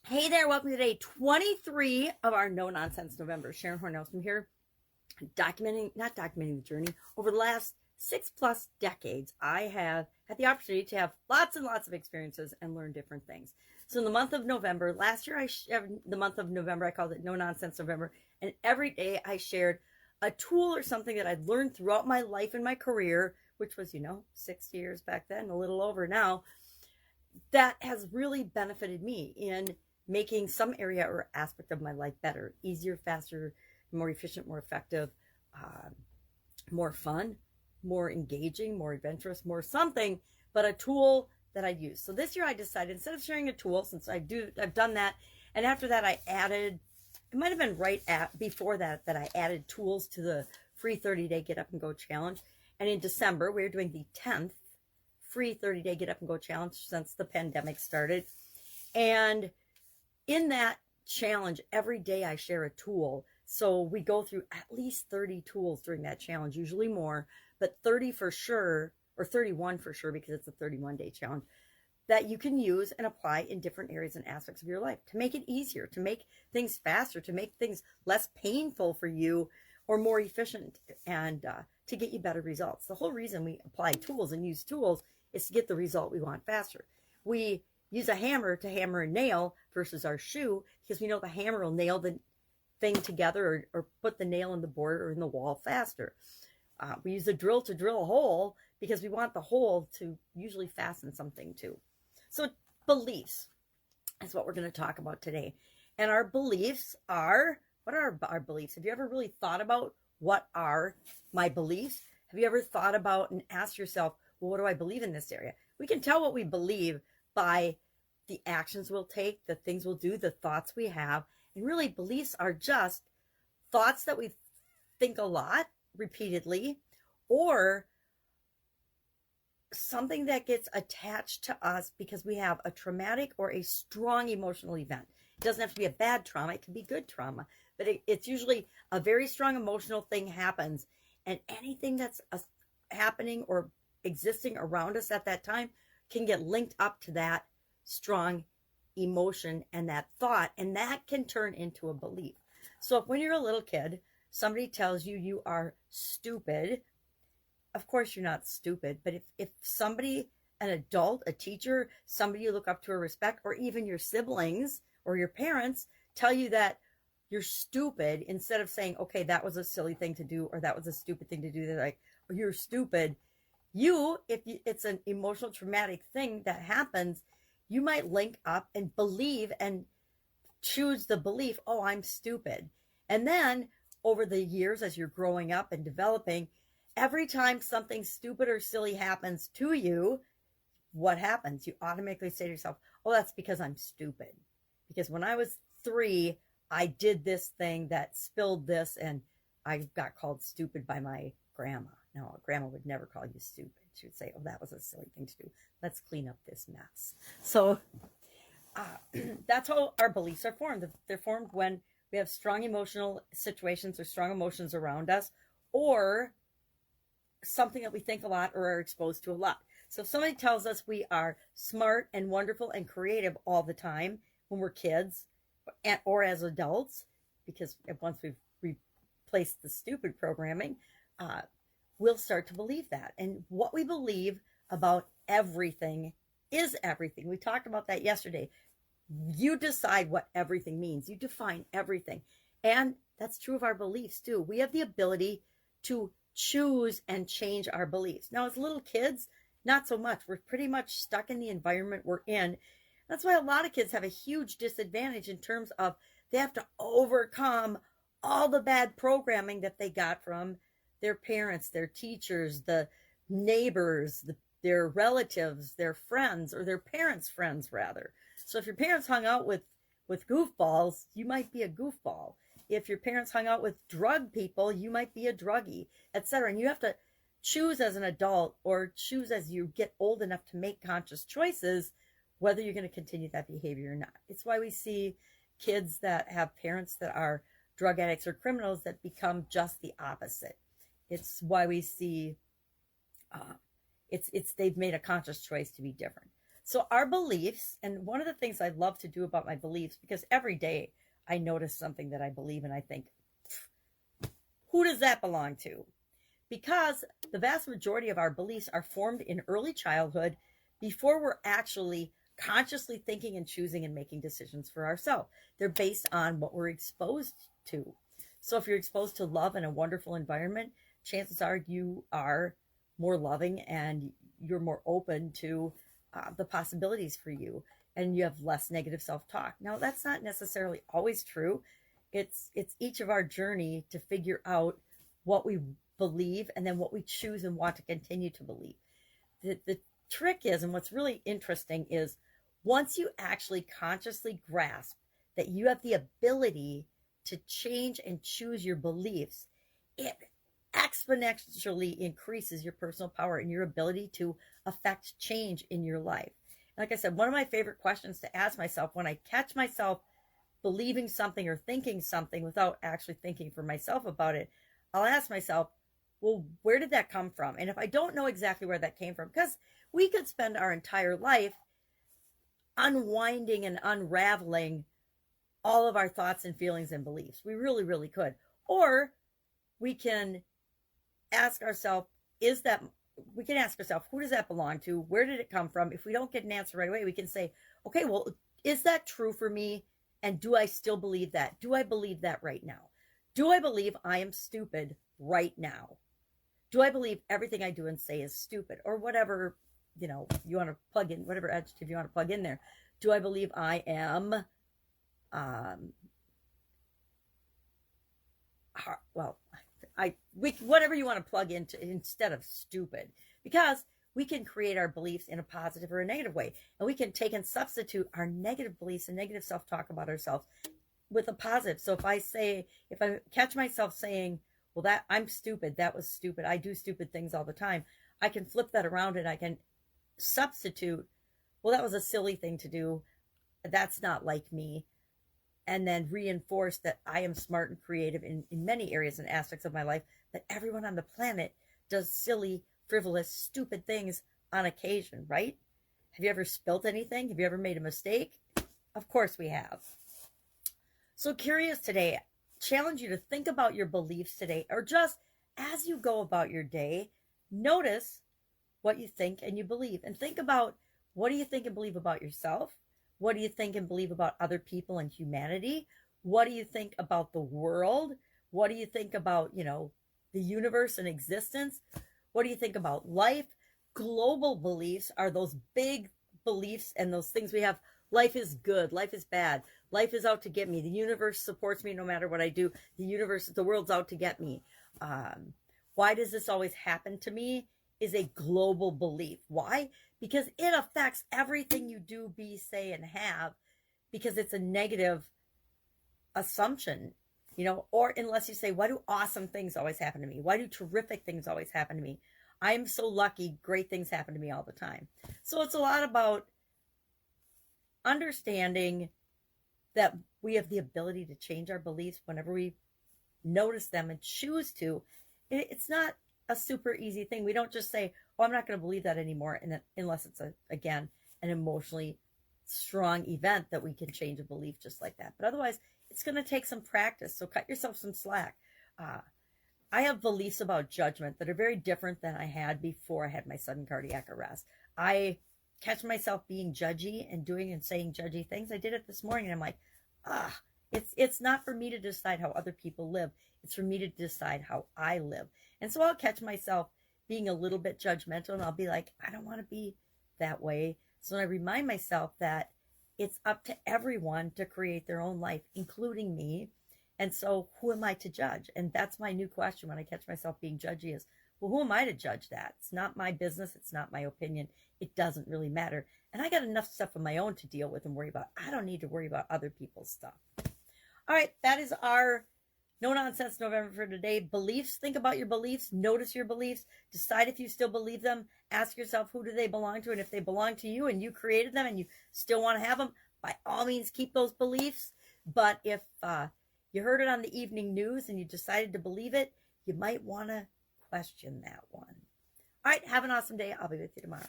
Hey there, welcome to day 23 of our No Nonsense November. Sharon Horne-Ellstrom here, not documenting the journey. Over the last 6+ decades, I have had the opportunity to have lots and lots of experiences and learn different things. So in the month of November, last year, the month of November, I called it No Nonsense November. And every day I shared a tool or something that I'd learned throughout my life and my career, which was, 60 years back then, a little over now, that has really benefited me in making some area or aspect of my life better, easier, faster, more efficient, more effective, more fun, more engaging, more adventurous, more something, but a tool that I use. So this year I decided, instead of sharing a tool, since I've done that, and after that I added, it might have been before that I added tools to the free 30-day Get Up and Go challenge. And in December, we're doing the 10th free 30-day Get Up and Go challenge since the pandemic started. And in that challenge, every day I share a tool. So we go through at least 30 tools during that challenge, usually more, but 30 for sure, or 31 for sure, because it's a 31-day challenge, that you can use and apply in different areas and aspects of your life to make it easier, to make things faster, to make things less painful for you or more efficient, and to get you better results. The whole reason we apply tools and use tools is to get the result we want faster. We use a hammer to hammer a nail versus our shoe, because we know the hammer will nail the thing together or put the nail in the board or in the wall faster. We use a drill to drill a hole because we want the hole to usually fasten something to. So beliefs is what we're going to talk about today. And our beliefs are, what are our beliefs? Have you ever really thought about what are my beliefs? Have you ever thought about and asked yourself, well, what do I believe in this area? We can tell what we believe by the actions we'll take, the things we'll do, the thoughts we have. And really, beliefs are just thoughts that we think a lot repeatedly, or something that gets attached to us because we have a traumatic or a strong emotional event. It doesn't have to be a bad trauma, it can be good trauma, but it's usually a very strong emotional thing happens, and anything that's happening or existing around us at that time can get linked up to that strong emotion and that thought, and that can turn into a belief. So if when you're a little kid, somebody tells you you are stupid, of course you're not stupid, but if somebody, an adult, a teacher, somebody you look up to or respect, or even your siblings or your parents tell you that you're stupid, instead of saying, okay, that was a silly thing to do, or that was a stupid thing to do, they're like, oh, you're stupid. It's an emotional traumatic thing that happens, you might link up and believe and choose the belief, oh, I'm stupid. And then over the years, as you're growing up and developing, every time something stupid or silly happens to you, what happens? You automatically say to yourself, oh, that's because I'm stupid. Because when I was 3, I did this thing that spilled this, and I got called stupid by my grandma. No, grandma would never call you stupid. She would say, oh, that was a silly thing to do. Let's clean up this mess. So that's how our beliefs are formed. They're formed when we have strong emotional situations or strong emotions around us, or something that we think a lot or are exposed to a lot. So if somebody tells us we are smart and wonderful and creative all the time when we're kids or as adults, because once we've replaced the stupid programming, we'll start to believe that. And what we believe about everything is everything. We talked about that yesterday. You decide what everything means. You define everything. And that's true of our beliefs too. We have the ability to choose and change our beliefs. Now, as little kids, not so much. We're pretty much stuck in the environment we're in. That's why a lot of kids have a huge disadvantage in terms of they have to overcome all the bad programming that they got from their parents, their teachers, the neighbors, their relatives, their friends, or their parents' friends, rather. So if your parents hung out with goofballs, you might be a goofball. If your parents hung out with drug people, you might be a druggie, etc. And you have to choose as an adult, or choose as you get old enough to make conscious choices, whether you're going to continue that behavior or not. It's why we see kids that have parents that are drug addicts or criminals that become just the opposite. It's why we see they've made a conscious choice to be different. So our beliefs, and one of the things I love to do about my beliefs, because every day I notice something that I believe and I think, who does that belong to? Because the vast majority of our beliefs are formed in early childhood before we're actually consciously thinking and choosing and making decisions for ourselves. They're based on what we're exposed to. So if you're exposed to love and a wonderful environment, chances are you are more loving and you're more open to the possibilities for you, and you have less negative self-talk. Now, that's not necessarily always true. It's each of our journey to figure out what we believe and then what we choose and want to continue to believe. The trick is, and what's really interesting is, once you actually consciously grasp that you have the ability to change and choose your beliefs, it exponentially increases your personal power and your ability to affect change in your life. Like I said, one of my favorite questions to ask myself when I catch myself believing something or thinking something without actually thinking for myself about it, I'll ask myself, well, where did that come from? And if I don't know exactly where that came from, because we could spend our entire life unwinding and unraveling all of our thoughts and feelings and beliefs. We really, really could. Or we can ask ourselves, we can ask ourselves, who does that belong to? Where did it come from? If we don't get an answer right away, we can say, okay, well, is that true for me? And do I still believe that? Do I believe that right now? Do I believe I am stupid right now? Do I believe everything I do and say is stupid? Or whatever, you want to plug in, whatever adjective you want to plug in there. Do I believe I am, whatever you want to plug into instead of stupid, because we can create our beliefs in a positive or a negative way, and we can take and substitute our negative beliefs and negative self-talk about ourselves with a positive. So if I catch myself saying, well, that I'm stupid, that was stupid, I do stupid things all the time, I can flip that around and I can substitute, well, that was a silly thing to do, that's not like me, and then reinforce that I am smart and creative in many areas and aspects of my life, that everyone on the planet does silly, frivolous, stupid things on occasion, right? Have you ever spilt anything? Have you ever made a mistake? Of course we have. So curious today, challenge you to think about your beliefs today, or just as you go about your day, notice what you think and you believe, and think about, what do you think and believe about yourself? What do you think and believe about other people and humanity? What do you think about the world? What do you think about, the universe and existence? What do you think about life? Global beliefs are those big beliefs and those things we have. Life is good. Life is bad. Life is out to get me. The universe supports me no matter what I do. The world's out to get me. Why does this always happen to me? Is a global belief. Why? Because it affects everything you do, be, say, and have, because it's a negative assumption, or unless you say, why do awesome things always happen to me? Why do terrific things always happen to me? I'm so lucky, great things happen to me all the time. So it's a lot about understanding that we have the ability to change our beliefs whenever we notice them and choose to. It's not a super easy thing. We don't just say, oh, I'm not going to believe that anymore, and unless it's again an emotionally strong event that we can change a belief just like that. But otherwise, it's going to take some practice. So cut yourself some slack. I have beliefs about judgment that are very different than I had before I had my sudden cardiac arrest. I catch myself being judgy and doing and saying judgy things. I did it this morning, and I'm like, it's not for me to decide how other people live. It's for me to decide how I live. And so I'll catch myself being a little bit judgmental, and I'll be like, I don't want to be that way. So I remind myself that it's up to everyone to create their own life, including me. And so who am I to judge? And that's my new question when I catch myself being judgy is, well, who am I to judge that? It's not my business. It's not my opinion. It doesn't really matter. And I got enough stuff of my own to deal with and worry about. I don't need to worry about other people's stuff. All right, that is our No Nonsense November for today. Beliefs. Think about your beliefs. Notice your beliefs. Decide if you still believe them. Ask yourself, who do they belong to? And if they belong to you and you created them and you still want to have them, by all means, keep those beliefs. But if you heard it on the evening news and you decided to believe it, you might want to question that one. All right, have an awesome day. I'll be with you tomorrow.